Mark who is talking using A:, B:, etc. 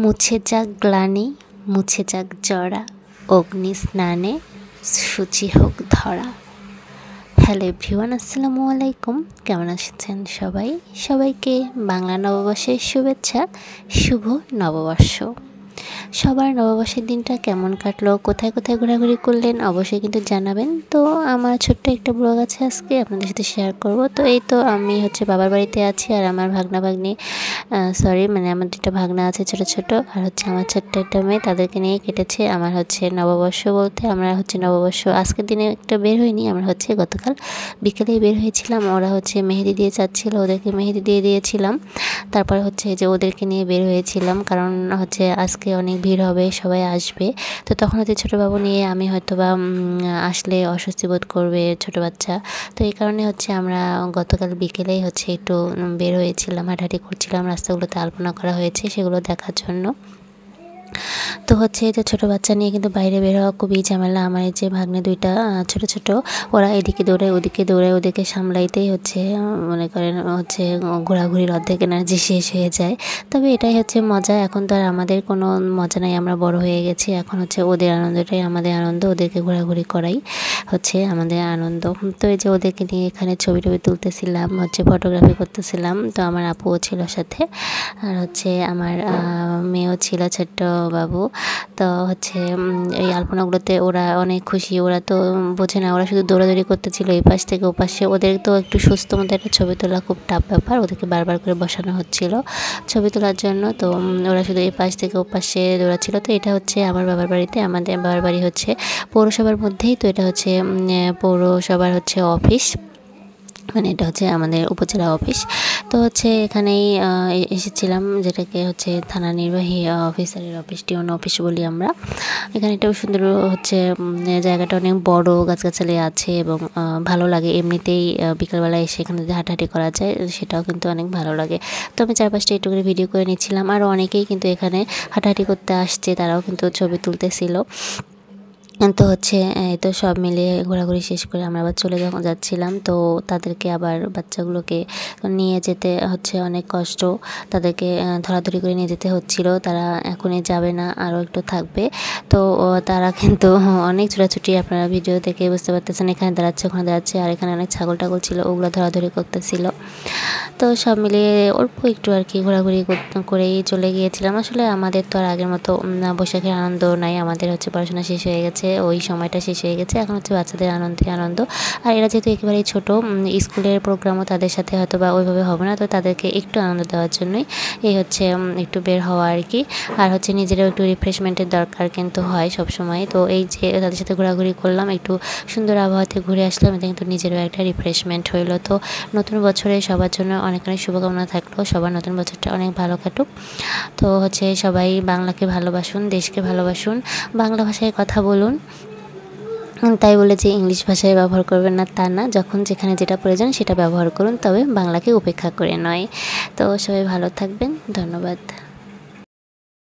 A: মুছে যাক গ্লানি, মুছে যাক জরা, অগ্নি স্নানে শুচি হোক ধরা। হ্যালো এভরিওয়ান, আসসালামু আলাইকুম। কেমন আছেন সবাই? সবাইকে বাংলা নববর্ষের শুভেচ্ছা। শুভ নববর্ষ। সবার নববর্ষের দিনটা কেমন কাটলো, কোথায় কোথায় ঘোরাঘুরি করলেন অবশ্যই কিন্তু জানাবেন। তো আমার ছোট্ট একটা ব্লগ আছে, আজকে আপনাদের সাথে শেয়ার করব। তো এই তো আমি বাবার বাড়িতে আছি, আর আমার ভাগনা ভাগ্নি আমার দুটো ভাগনা আছে ছোট ছোট, আর আমার ছোট্ট একটা মেয়ে, তাদেরকে নিয়ে কেটেছে আমার নববর্ষ। বলতে আমরা নববর্ষ আজকের দিনে একটা বের হইনি, আমরা গতকাল বিকেলেই বের হয়েছিলাম। ওরা মেহেদি দিয়ে চাচ্ছিল, ওদেরকে মেহেদি দিয়ে দিয়েছিলাম। তারপর যে ওদেরকে নিয়ে বের হয়েছিলাম, কারণ আজকে অনেক ভিড় হবে, সবাই আসবে। তো তখন ছোটো বাবু নিয়ে আমি হয়তোবা আসলে অস্বস্তি বোধ করবে ছোটো বাচ্চা। তো এই কারণে আমরা গতকাল বিকেলেই একটু বের হয়েছিলাম, হাঁটাহাঁটি করছিলাম, রাস্তাগুলোতে আলপনা করা হয়েছে সেগুলো দেখার জন্য। তো এই যে ছোটো বাচ্চা নিয়ে কিন্তু বাইরে বের হওয়া খুবই ঝামেলা। আমার এই যে ভাগ্নে দুইটা ছোট ছোট, ওরা এদিকে দৌড়ায় ওদিকে দৌড়ায়, ওদেরকে সামলাইতেই মনে করেন ঘোরাঘুরির অর্ধেক এনার্জি শেষ হয়ে যায়। তবে এটাই মজা। এখন তো আর আমাদের কোনো মজা নাই, আমরা বড় হয়ে গেছি। এখন ওদের আনন্দটাই আমাদের আনন্দ, ওদেরকে ঘোরাঘুরি করাই আমাদের আনন্দ। তো এই যে ওদেরকে নিয়ে এখানে ছবি টবি তুলতেছিলাম, ফটোগ্রাফি করতেছিলাম। তো আমার আপুও ছিল সাথে, আর আমার মেয়েও ছিল, ছোট্ট বাবু। তো এই আলপনাগুলোতে ওরা অনেক খুশি। ওরা তো বোঝে না, ওরা শুধু দৌড়াদৌড়ি করতেছিল এই পাশ থেকে ও পাশে। ওদের তো একটু সুস্থ মতো একটা ছবি তোলা খুব টাফ ব্যাপার, ওদেরকে বারবার করে বসানো হচ্ছিল ছবি তোলার জন্য। তো ওরা শুধু এই পাশ থেকে ও পাশে দৌড়াচ্ছিল। তো এটা আমার বাবার বাড়িতে, আমাদের বাবার বাড়ি পৌরসভার মধ্যেই। তো এটা পৌরসভার অফিস, মানে এটা আমাদের উপজেলা অফিস। তো এখানেই এসেছিলাম, যেটাকে থানা নির্বাহী অফিসারের অফিস, টিওন অফিস বলি আমরা। এখানে এটাও সুন্দর জায়গাটা অনেক বড়, গাছগাছালি আছে এবং ভালো লাগে। এমনিতেই বিকালবেলা এসে এখানে যদি হাঁটাহাঁটি করা যায় সেটাও কিন্তু অনেক ভালো লাগে। তো আমি 4-5টা একটু করে ভিডিও করে নিচ্ছিলাম। আর অনেকেই কিন্তু এখানে হাঁটাহাঁটি করতে আসছে, তারাও কিন্তু ছবি তুলতেছিল। তো এই তো সব মিলিয়ে ঘোরাঘুরি শেষ করে আমরা আবার চলে যাচ্ছিলাম। তো তাদেরকে আবার বাচ্চাগুলোকে নিয়ে যেতে অনেক কষ্ট, তাদেরকে ধরাধরি করে নিয়ে যেতে হচ্ছিল। তারা এখনই যাবে না, আরও একটু থাকবে। তো তারা কিন্তু অনেক ছোটাছুটি, আপনারা ভিডিও দেখে বুঝতে পারতেছেন। এখানে দাঁড়াচ্ছে, ওখানে দাঁড়াচ্ছে, আর এখানে অনেক ছাগল টাগল ছিল, ওগুলো ধরাধরি করতেছিল। তো সব মিলিয়ে অল্প একটু আর কি ঘোরাঘুরি করেই চলে গিয়েছিলাম। আসলে আমাদের তো আর আগের মতো বৈশাখের আনন্দ নাই, আমাদের পড়াশোনা শেষ হয়ে গেছে, ওই সময়টা শেষ হয়ে গেছে। এখন বাচ্চাদের আনন্দ। আর এরা যেহেতু একেবারেই ছোট, স্কুলের প্রোগ্রামও তাদের সাথে হয়তো বা ওইভাবে হবে না। তো তাদেরকে একটু আনন্দ দেওয়ার জন্যই এই একটু বের হওয়া আর কি। আর নিজেরও একটু রিফ্রেশমেন্টের দরকার কিন্তু হয় সব সময়। তো এই যে তাদের সাথে ঘোরাঘুরি করলাম, একটু সুন্দর আবহাওয়াতে ঘুরে আসলাম, এতে কিন্তু নিজেরও একটা রিফ্রেশমেন্ট হইলো। তো নতুন বছরে সবার জন্য অনেক অনেক শুভকামনা থাকলো, সবার নতুন বছরটা অনেক ভালো কাটুক। তো সবাই বাংলাকে ভালোবাসুন, দেশকে ভালোবাসুন, বাংলা ভাষায় কথা বলুন। তাই বলে যে ইংলিশ ভাষায় ব্যবহার করবেন না তা না, যখন যেখানে যেটা প্রয়োজন সেটা ব্যবহার করুন, তবে বাংলাকে উপেক্ষা করে নয়। তো সবাই ভালো থাকবেন, ধন্যবাদ।